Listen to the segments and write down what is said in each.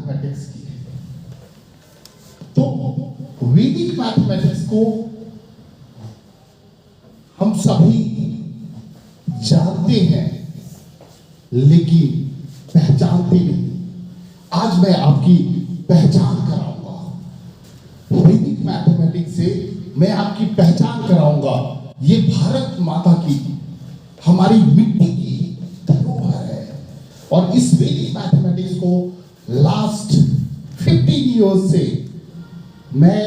Mathematics की है। तो वैदिक मैथमेटिक्स को हम सभी जानते हैं लेकिन पहचानते नहीं। आज मैं आपकी पहचान कराऊंगा। वैदिक मैथमेटिक्स से मैं आपकी पहचान कराऊंगा। ये भारत माता की, हमारी मिट्टी की धरोहर है। और इस वैदिक मैथमेटिक्स को लास्ट 15 इयर्स से मैं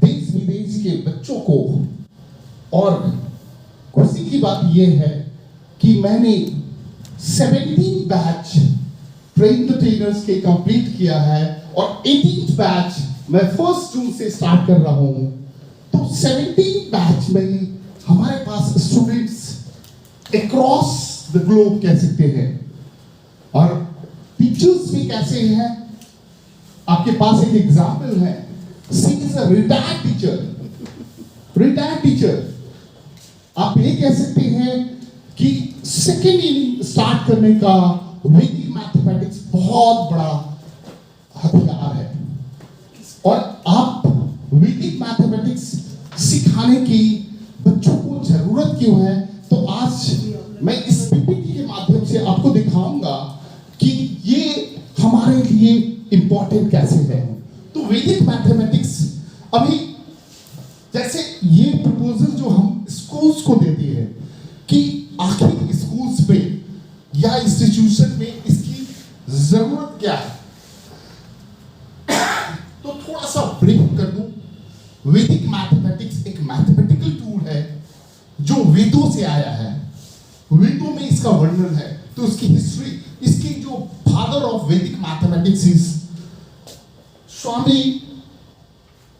देश विदेश के बच्चों को, और खुशी की बात यह है कि मैंने 17 बैच ट्रेन द ट्रेनर्स के कंप्लीट किया है और 18th बैच मैं 1 जून से स्टार्ट कर रहा हूं। तो 17 बैच में हमारे पास स्टूडेंट्स अक्रॉस द ग्लोब कह सकते हैं, और टीचर्स भी कैसे हैं। आपके पास एक एग्जाम्पल है, she is a retired teacher. आप ये कह सकते हैं कि सेकेंड इनिंग स्टार्ट करने का वैदिक मैथमेटिक्स बहुत बड़ा हथियार है। और आप वैदिक मैथमेटिक्स सिखाने की बच्चों को जरूरत क्यों है, तो आज मैं इस पीपीटी के माध्यम से आपको दिखाऊंगा कि ये हमारे लिए इंपॉर्टेंट कैसे है। तो वैदिक मैथमेटिक्स अभी जैसे ये प्रपोजल जो हम स्कूल्स को देते हैं कि आखिर स्कूल्स में या इंस्टीट्यूशन में इसकी जरूरत क्या है, तो थोड़ा सा ब्रेक कर दूं। वैदिक मैथमेटिक्स एक मैथमेटिकल टूल है जो वेदों से आया है। वेदों में इसका वर्णन है, तो इसकी हिस्ट्री, इसकी जो father of Vedic mathematics is स्वामी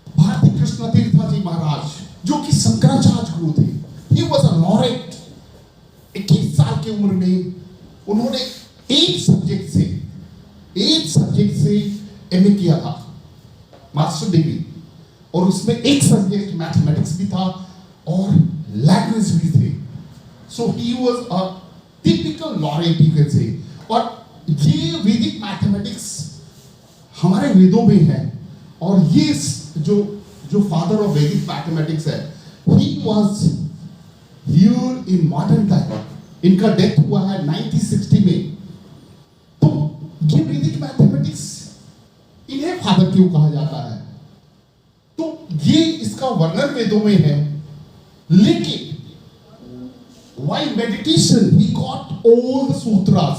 भारती कृष्ण तीर्थ जी महाराज, जो कि शंकराचार्य गुरु थे। He was a laureate. 21 साल की उम्र में उन्होंने 8 सब्जेक्ट से एमए किया था, मास्टर डिग्री, और उसमें एक सब्जेक्ट मैथमेटिक्स भी था और लैंग्वेज भी थे। So he was a typical laureate you can say. और ये वैदिक मैथमेटिक्स हमारे वेदों में है, और ये जो फादर ऑफ वैदिक मैथमेटिक्स है, he was here in modern time. इनका डेथ हुआ है 1960 में। तो ये वैदिक मैथमेटिक्स, इन्हें फादर क्यों कहा जाता है, तो ये इसका वर्णन वेदों में है। लेकिन while meditation he got all the sutras,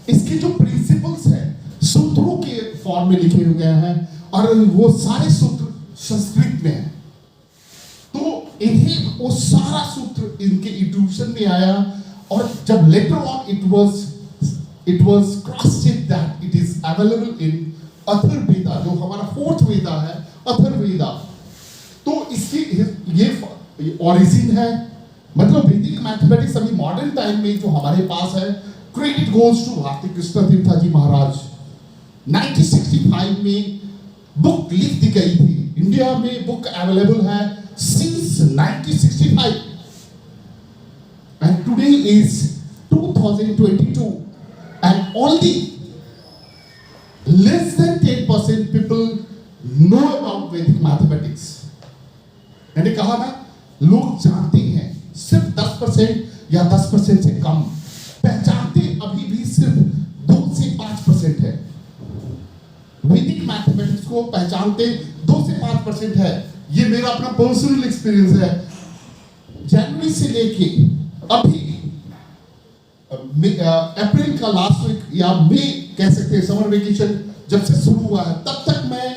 इसके जो प्रिंसिपल्स हैं सूत्रों के फॉर्म में लिखे हुए हैं, और वो सारे सूत्र संस्कृत में हैं। तो इन्हें वो सारा सूत्र इनके इंट्यूशन में आया, और जब later on it was cross-checked that it is available in Atharvaveda, जो हमारा 4th वेदा है, अथर्ववेदा। तो इसकी ये ओरिजिन है। मतलब वैदिक मैथमेटिक्स अभी मॉडर्न टाइम में जो हमारे पास है, credit goes to Bharati Krishna Tirtha ji महाराज। 1965 में बुक लिख दी गई थी। इंडिया में बुक अवेलेबल है since 1965, and today is 2022, and only less than 10% people know about Vedic mathematics. मैंने कहा ना, लोग जानते हैं सिर्फ 10% या 10% से कम, पहचानते अभी भी सिर्फ 2 से 5% है। वैदिक मैथमेटिक्स को पहचानते 2 से 5% है। ये मेरा अपना पर्सनल एक्सपीरियंस है। जनवरी से लेके अभी अप्रैल का लास्ट वीक या मई कह सकते हैं, समर वेकेशन जब से शुरू हुआ है, तब तक मैं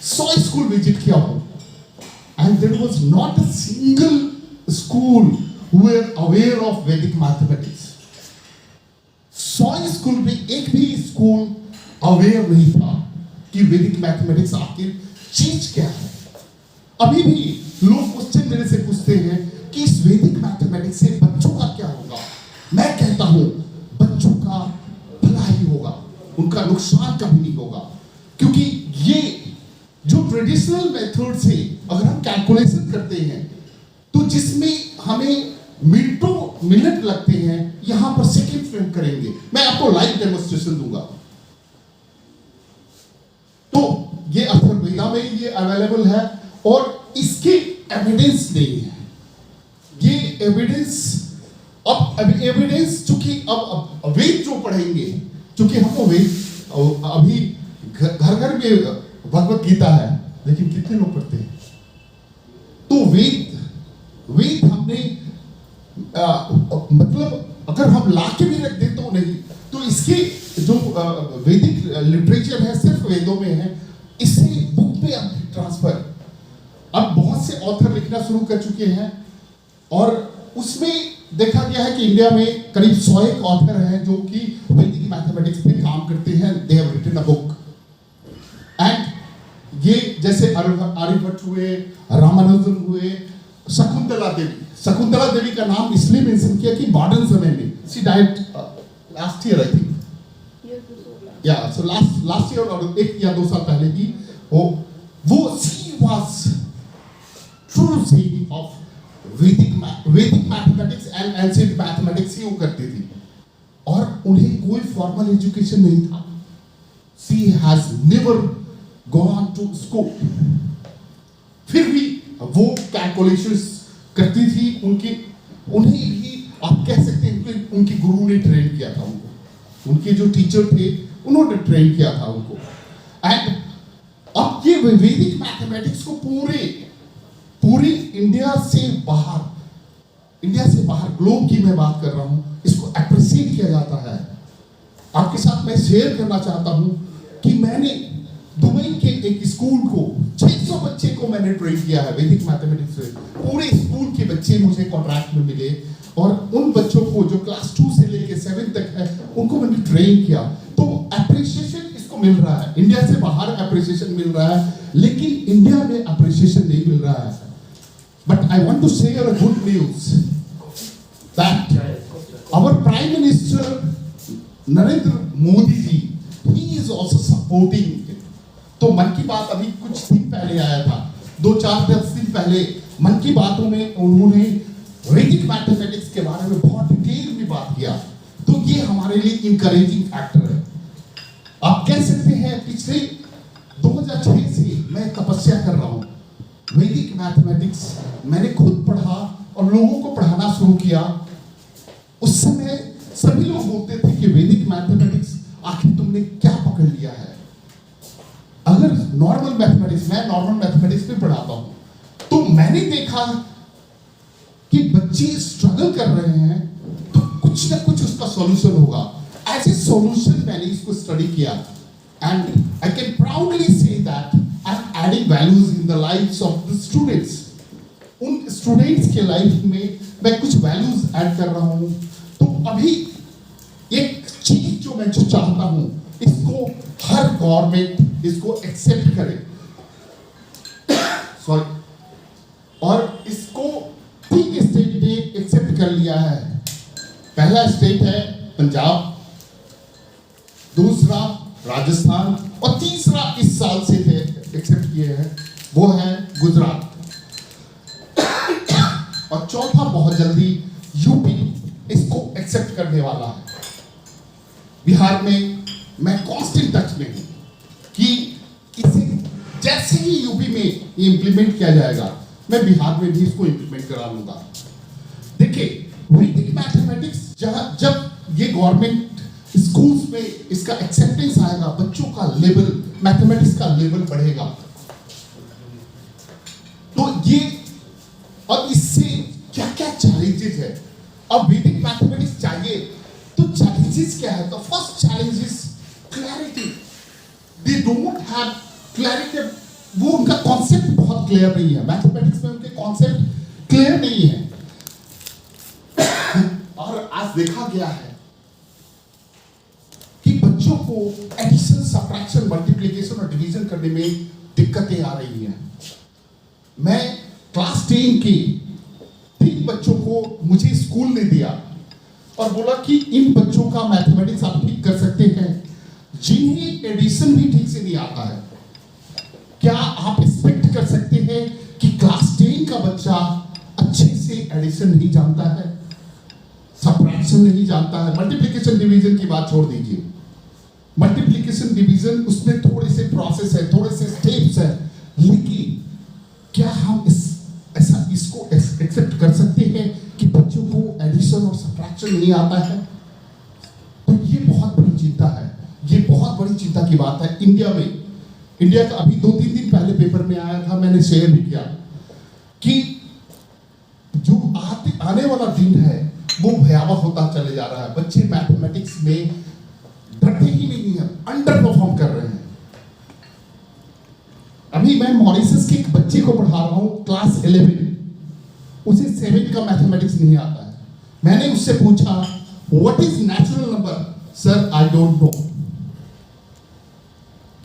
100 स्कूल विजिट किया हूं, and there was not a single school who were aware of Vedic mathematics. 100 school में एक भी स्कूल अवेयर नहीं था कि वैदिक मैथमेटिक्स आखिर चीज क्या है। अभी भी लोग क्वेश्चन मेरे से पूछते हैं कि इस वैदिक मैथमेटिक्स से बच्चों का क्या होगा। मैं कहता हूं बच्चों का भला ही होगा, उनका नुकसान कभी नहीं होगा। क्योंकि ये जो ट्रेडिशनल मेथड से अगर हम कैलकुलेशन करते हैं, तो जिसमें हमें मिनट लगते हैं, यहां पर सेकंड फ्रेम करेंगे। मैं आपको लाइव डेमोन्स्ट्रेशन दूंगा। तो ये अथर्ववेदा में ये अवेलेबल है और इसके एविडेंस नहीं है। ये एविडेंस अब एविडेंस चूंकि अब वेद जो पढ़ेंगे, चूंकि हमको वेद अभी घर घर में भगवत गीता है, लेकिन कितने लोग पढ़ते हैं? तो वेद हमने मतलब अगर हम ला के भी रख दे तो नहीं, तो इसके जो वैदिक लिटरेचर है सिर्फ वेदों में है, इससे बुक पे अब ट्रांसफर। अब बहुत से ऑथर लिखना शुरू कर चुके हैं और उसमें देखा गया है कि इंडिया में करीब 100 ऑथर हैं जो कि वैदिक मैथमेटिक्स पे काम करते हैं। They have written a book and ये जैसे आर्यभट्ट हुए, रामानुजन हुए, शकुंतला देवी का नाम इसलिए मेंशन किया कि मॉडर्न समय में she died last year I think, या सो लास्ट ईयर और 1 या 2 साल पहले ही वो she was true sea of Vedic mathematics and ancient mathematics ही वो करती थी और उन्हें कोई फॉर्मल एजुकेशन नहीं था। She has never gone to school, फिर भी वो कैलकुलेशंस करती थी। उन्हें भी आप कह सकते हैं उनके गुरु ने ट्रेन किया था उनको, उनके जो टीचर थे उन्होंने ट्रेन किया था उनको। एंड अब ये वैदिक मैथमेटिक्स को पूरे इंडिया से बाहर ग्लोब की मैं बात कर रहा हूं, इसको अप्रिशिएट किया जाता है। आपके साथ मैं शेयर करना चाहता हूं कि मैंने दुबई के एक स्कूल को 600 बच्चे को मैंने ट्रेन किया है वैदिक मैथमेटिक्स में। पूरे स्कूल के बच्चे मुझे कॉन्ट्रैक्ट में मिले और उन बच्चों को जो क्लास 2 से लेके 7 तक है उनको मैंने ट्रेन किया। तो अप्रिशिएशन इसको मिल रहा है, इंडिया से बाहर अप्रिशिएशन मिल रहा है, लेकिन इंडिया में अप्रिशिएशन नहीं मिल रहा है। But I want to share a good news that our prime minister Narendra Modi ji he is also supporting. तो मन की बात अभी कुछ दिन पहले आया था, 2-4-10 दिन पहले मन की बातों में उन्होंने वैदिक मैथमेटिक्स के बारे में बहुत डिटेल में बात किया। तो ये हमारे लिए इंकरेजिंग फैक्टर है। आप कह सकते हैं पिछले 2006 से मैं तपस्या कर रहा हूँ वैदिक मैथमेटिक्स। मैंने खुद पढ़ा और लोगों को पढ़ाना शुरू किया। उस समय सभी लोग बोलते थे कि वैदिक मैथमेटिक्स आखिर तुमने क्या पकड़ लिया है। अगर नॉर्मल मैथमेटिक्स, मैं नॉर्मल मैथमेटिक्स पे पढ़ाता हूं, तो मैंने देखा कि बच्चे स्ट्रगल कर रहे हैं तो कुछ ना कुछ उसका सॉल्यूशन होगा। एज ए सॉल्यूशन मैंने इसको स्टडी किया and I can proudly say that I am adding values in the lives of the students. उन स्टूडेंट्स के लाइफ में मैं कुछ वैल्यूज ऐड कर रहा हूं। तो अभी एक चीज जो मैं चाहता हूं, इसको हर गवर्नमेंट इसको एक्सेप्ट करे, सॉरी, और इसको 3 स्टेट ने एक्सेप्ट कर लिया है। पहला स्टेट है पंजाब, दूसरा राजस्थान और तीसरा इस साल से एक्सेप्ट किए हैं वो है गुजरात और चौथा बहुत जल्दी यूपी इसको एक्सेप्ट करने वाला है। बिहार में मैं कांस्टेंट टच में हूं कि इसे जैसे ही यूपी में ये इंप्लीमेंट किया जाएगा मैं बिहार में भी इसको इंप्लीमेंट करा लूंगा। देखिए वैदिक मैथमेटिक्स जब ये गवर्नमेंट स्कूल्स में इसका एक्सेप्टेंस आएगा, बच्चों का लेवल, मैथमेटिक्स का लेवल बढ़ेगा। तो ये और इससे क्या क्या चैलेंजेस है। अब वैदिक मैथमेटिक्स चाहिए तो चैलेंजेस क्या है? तो first challenge is clarity. They don't have clarity, वो उनका कॉन्सेप्ट बहुत क्लियर नहीं है। मैथमेटिक्स में उनके कॉन्सेप्ट क्लियर नहीं है और आज देखा गया है कि बच्चों को एडिशन, सब्ट्रैक्शन, मल्टीप्लिकेशन और डिवीजन करने में दिक्कतें आ रही हैं। मैं क्लास 10 के 3 बच्चों को मुझे स्कूल ने दिया और बोला कि इन बच्चों का मैथमेटिक्स आप ठीक कर सकते हैं जिन्हें एडिशन भी ठीक से नहीं आता है। क्या आप एक्सपेक्ट कर सकते हैं कि क्लास 10 का बच्चा अच्छे से एडिशन नहीं जानता है, सब्ट्रैक्शन नहीं जानता है, मल्टीप्लिकेशन डिवीजन की बात छोड़ दीजिए। मल्टीप्लिकेशन डिवीजन उसमें थोड़े से प्रोसेस प्रोसेस है, थोड़े से स्टेप्स है, लेकिन क्या हम इसको एक्सेप्ट कर सकते हैं कि बच्चों को एडिशन और सब्ट्रैक्शन नहीं आता है? तो ये बहुत बड़ी चिंता है, ये बहुत बड़ी चिंता की बात है इंडिया का। अभी 2-3 दिन पहले पेपर में आया था, मैंने शेयर भी किया कि जो आने वाला दिन है वो भयावह होता चले जा रहा है। बच्चे मैथमेटिक्स में बढ़ते ही नहीं है, अंडर परफॉर्म कर रहे हैं। अभी मैं मॉरिशस के एक बच्चे को पढ़ा रहा हूं, क्लास 11, उसे 7 का मैथमेटिक्स नहीं आता है। मैंने उससे पूछा what is natural number? Sir I don't know.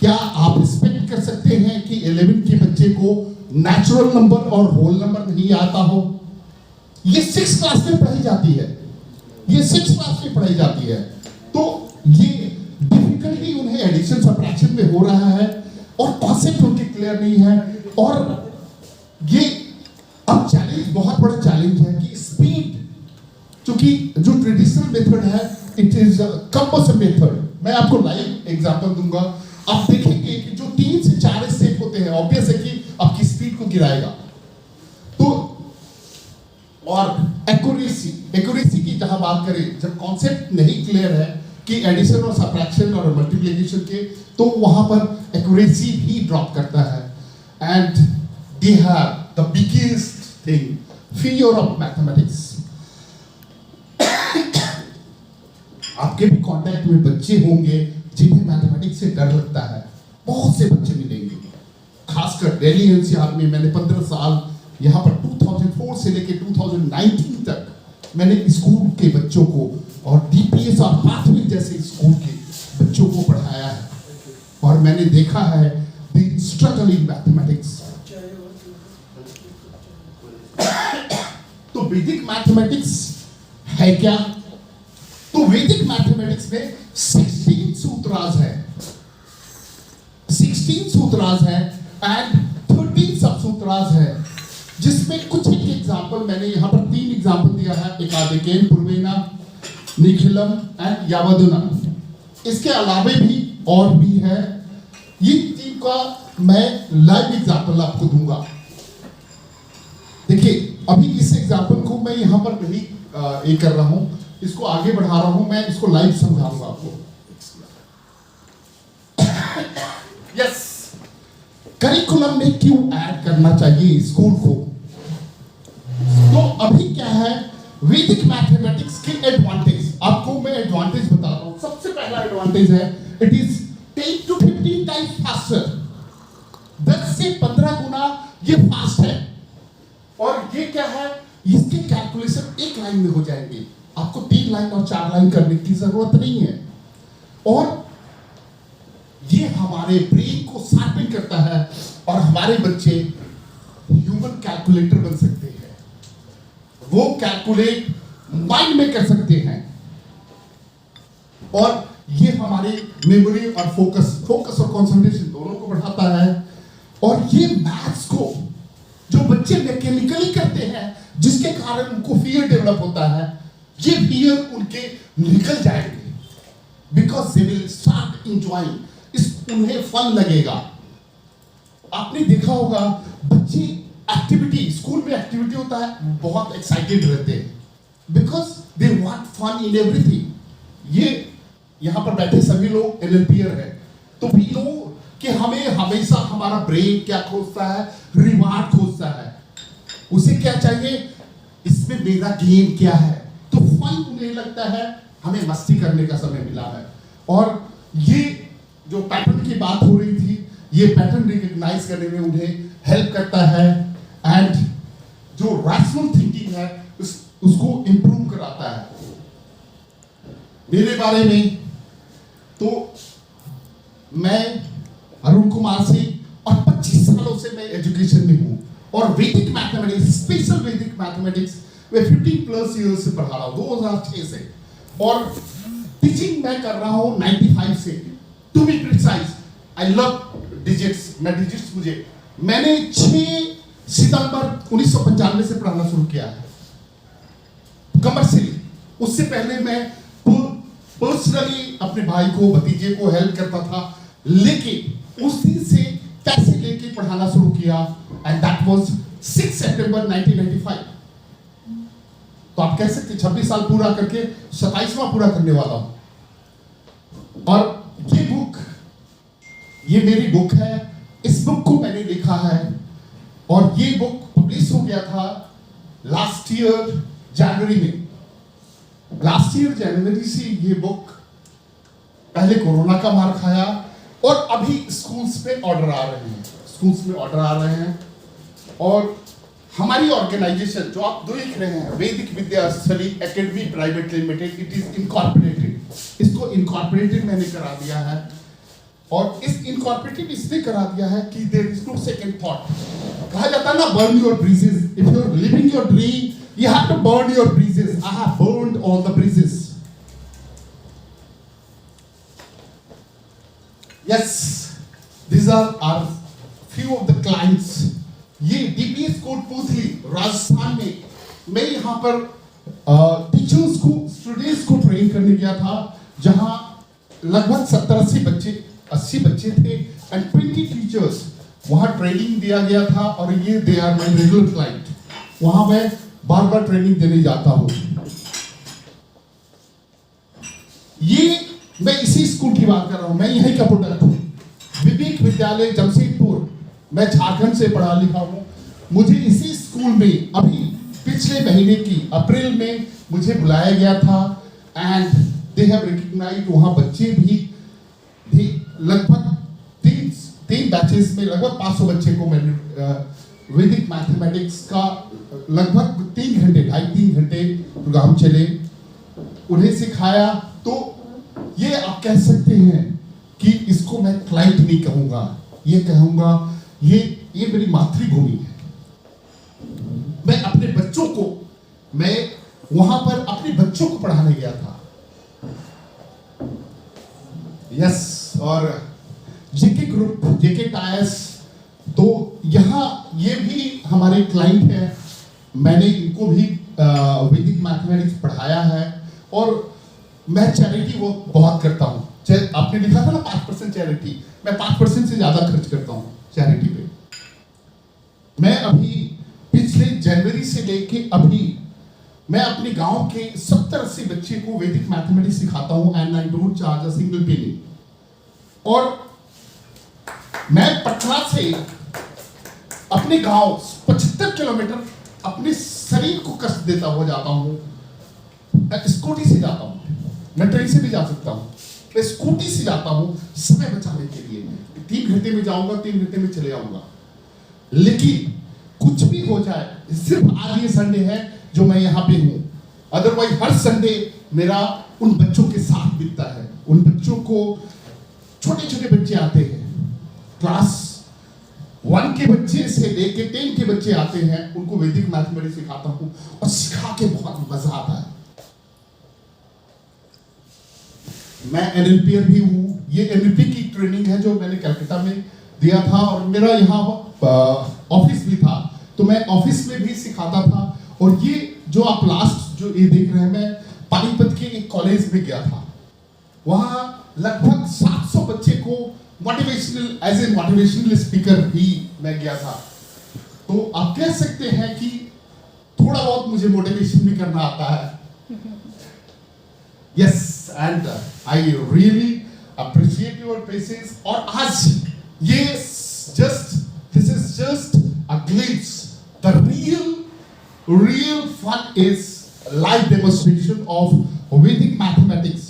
क्या आप रिस्पेक्ट कर सकते हैं कि 11 के बच्चे को नेचुरल नंबर और होल नंबर नहीं आता हो? ये 6 क्लास में पढ़ाई जाती है, ये 6 क्लास में पढ़ाई जाती है। तो ये डिफिकल्टी उन्हें एडिशन सब्ट्रैक्शन में हो रहा है और कॉन्सेप्ट उनके क्लियर नहीं है। और ये अब चैलेंज, बहुत बड़ा चैलेंज है कि स्पीड, क्योंकि जो ट्रेडिशनल मेथड है इट इज कंपल्सरी मेथड। मैं आपको लाइव एग्जांपल दूंगा, आप देखेंगे कि जो 3 से 4 स्टेप होते हैं, ऑब्वियस है कि आपकी स्पीड को गिराएगा। तो और एक्यूरेसी की जहां बात करें, जब कॉन्सेप्ट नहीं क्लियर है कि एडिशन और सब्ट्रैक्शन और मल्टीप्लिकेशन के, तो वहां पर एक्यूरेसी भी ड्रॉप करता है। And they have the biggest thing, fear of mathematics. आपके भी कांटेक्ट में बच्चे होंगे जिन्हें मैथमेटिक्स से डर लगता है, बहुत से बच्चे मिलेंगे। खासकर दिल्ली एनसीआर में मैंने 15 साल यहाँ पर 2004 से लेकर 2019 तक मैंने स्कूल के बच्चों को और डीपीएस और पाथवे जैसे स्कूल के बच्चों को पढ़ाया है, और मैंने देखा है द स्ट्रगल इन मैथमेटिक्स। तो वैदिक मैथमेटिक्स है क्या? तो वैदिक मैथमेटिक्स में 16 सूत्रास है, 16 सूत्रास है एंड 13 सब सूत्रास है, जिसमें कुछ एक एग्जाम्पल मैंने यहाँ पर 3 एग्जाम्पल दिया है, एकादिकेन, पूर्वेना, निखिलम एंड यावदुना। इसके अलावे भी और भी है, ये 3 का मैं लाइव एग्जाम्पल आपको दूंगा। देखिए अभी इस एग्जाम्पल को मैं यहाँ पर नहीं ये कर रहा हूँ, इसको आगे बढ़ा रहा हूँ, मैं इसको लाइव समझाऊंगा आपको। यस, करिकुलम में क्यों ऐड करना चाहिए स्कूल को? तो अभी क्या है वैदिक मैथमेटिक्स के एडवांटेज, आपको मैं एडवांटेज बता रहा हूं। सबसे पहला एडवांटेज है it is 10 to 15 times faster, 10 से 15 गुना ये फास्ट है। और ये क्या है, इसके कैलकुलेशन एक लाइन में हो जाएंगे, आपको 3 लाइन और 4 लाइन करने की जरूरत नहीं है। और ये हमारे ब्रेन को शार्पन करता है और हमारे बच्चे ह्यूमन कैलकुलेटर बन सकते हैं, वो कैलकुलेट माइंड में कर सकते हैं। और ये हमारे मेमोरी और फोकस और कंसंट्रेशन दोनों को बढ़ाता है। और ये मैथ्स को जो बच्चे मैकेनिकली करते हैं, जिसके कारण उनको फियर डेवलप होता है, ये फियर उनके निकल जाएंगे, because they will start enjoying, उन्हें फन लगेगा। आपने देखा होगा बच्चे एक्टिविटी, स्कूल में एक्टिविटी होता है, बहुत एक्साइटेड रहते हैं, because they want fun in everything. ये यहाँ पर बैठे सभी लोग एलएलपीयर है, तो वी नो कि हमें हमेशा हमारा ब्रेन क्या खोजता है, रिवार्ड खोजता है। उसे क्या चाहिए, इसमें मेरा गेम क्या है, तो फन उन्हें लगता है हमें मस्ती करने का समय मिला है। और ये जो पैटर्न की बात हो रही थी, ये पैटर्न रिकॉग्नाइज करने में उन्हें हेल्प करता है एंड जो रैशनल थिंकिंग है उसको इंप्रूव कराता है। मेरे बारे में तो मैं अरुण कुमार सिंह और 25 सालों से मैं एजुकेशन में हूँ और वैदिक मैथमेटिक्स, स्पेशल वैदिक मैथमेटिक्स मैं 15+ ईयर्स से पढ़ा रहा हूँ, 2006 से। और टीचिंग मैं कर रहा हूँ 95 से। To be precise, I love digits, मैंने 6 सितंबर 1995 से पढ़ाना शुरू किया है कमर्शियली। उससे पहले मैं पर्सनली अपने भाई को, भतीजे को हेल्प करता था, लेकिन उस दिन से पैसे लेके पढ़ाना शुरू किया एंड दैट वाज 6 सितंबर 1995। तो आप कह सकते 26 साल पूरा करके 27वां पूरा करने वाला हूं। और ये बुक, ये मेरी बुक है, इस बुक को मैंने लिखा है और ये बुक पब्लिश हो गया था लास्ट ईयर जनवरी में। लास्ट ईयर जनवरी से ये बुक पहले कोरोना का मार खाया और अभी स्कूल्स पे ऑर्डर आ रहे हैं, स्कूल्स में ऑर्डर आ रहे हैं। और हमारी ऑर्गेनाइजेशन जो आप देख रहे हैं, Vedic Vidya study academy private limited, it is incorporated. इसको इनकॉर्पोरेटेड मैंने करा दिया है और इस इनकॉर्पोरेटेड इसलिए करा दिया है कि there is no second thought. कहा जाता है ना, burn your bridges, if you are living your dream you have to burn your bridges. I have burned all the bridges. Yes, these are our few of the clients. ये DPS Kotputli Rajasthan में मैं यहाँ पर teachers को, students को train करने गया था, जहाँ लगभग 70-80 बच्चे थे एंड 20 टीचर्स वहाँ ट्रेनिंग दिया गया था। और ये they are my regular client, वहाँ मैं बार बार ट्रेनिंग देने जाता हूं। ये मैं इसी स्कूल की बात कर रहा हूं, मैं यहीं का प्रोडक्ट हूं, विवेक विद्यालय जमशेदपुर। मैं झारखंड से पढ़ा लिखा हूं। मुझे इसी स्कूल में अभी पिछले महीने की अप्रैल में मुझे बुलाया गया था एंड दे हैव रिकॉग्नाइज्ड। वहां बच्चे भी लगभग तीन बैचेस में लगभग 500 बच्चे को मैंने वैदिक मैथमेटिक्स का लगभग 3 घंटे प्रोग्राम चले, उन्हें सिखाया। तो ये आप कह सकते हैं कि इसको मैं क्लाइंट नहीं कहूंगा, ये कहूंगा ये मेरी मातृभूमि है। मैं अपने बच्चों को, मैं वहां पर अपने बच्चों को पढ़ाने गया था। यस, और जेके ग्रुप, जेके टायर्स, तो यहाँ ये भी हमारे क्लाइंट हैं। मैंने इनको भी वैदिक मैथमेटिक्स पढ़ाया है और मैं चैरिटी वर्क बहुत करता हूँ। आपने लिखा था ना 5% चैरिटी, मैं 5% से ज्यादा खर्च करता हूँ चैरिटी पे। मैं अभी पिछले जनवरी से लेके अभी मैं अपने गांव के 70-80 बच्चे को वैदिक मैथमेटिक्स सिखाता हूँ and I don't charge a single penny. और मैं पटना से अपने गांव 75 किलोमीटर अपने शरीर को कष्ट देता हुआ जाता हूं। स्कूटी से जाता हूं, मैं ट्रेन से भी जा सकता हूं, मैं स्कूटी से जाता हूं समय बचाने के लिए। 3 घंटे में जाऊंगा, 3 घंटे में चले आऊंगा। लेकिन कुछ भी हो जाए, सिर्फ आज ये संडे है जो मैं यहाँ पे हूँ, अदरवाइज हर संडे मेरा उन बच्चों के साथ बीतता है। उन बच्चों को, छोटे छोटे बच्चे आते हैं, क्लास 1 के बच्चे से लेके 10 के बच्चे आते हैं, उनको वैदिक मैथमेटिक्स सिखाता हूं और सिखा के बहुत मजा आता है। मैं एनएलपीआर भी हूं। ये एनएलपी की ट्रेनिंग है जो मैंने कलकत्ता में दिया था और मेरा यहाँ ऑफिस भी था, तो मैं ऑफिस में भी सिखाता था। और ये जो आप लास्ट जो ये देख रहे हैं, मैं पानीपत के एक कॉलेज में गया था, वहां लगभग 700 बच्चे को motivational, as a motivational speaker भी मैं गया था। तो आप कह सकते हैं कि थोड़ा बहुत मुझे मोटिवेशन भी करना आता है। Yes, and I really appreciate your patience. और आज ये this is just a glimpse, the real fun is live demonstration of Vedic mathematics.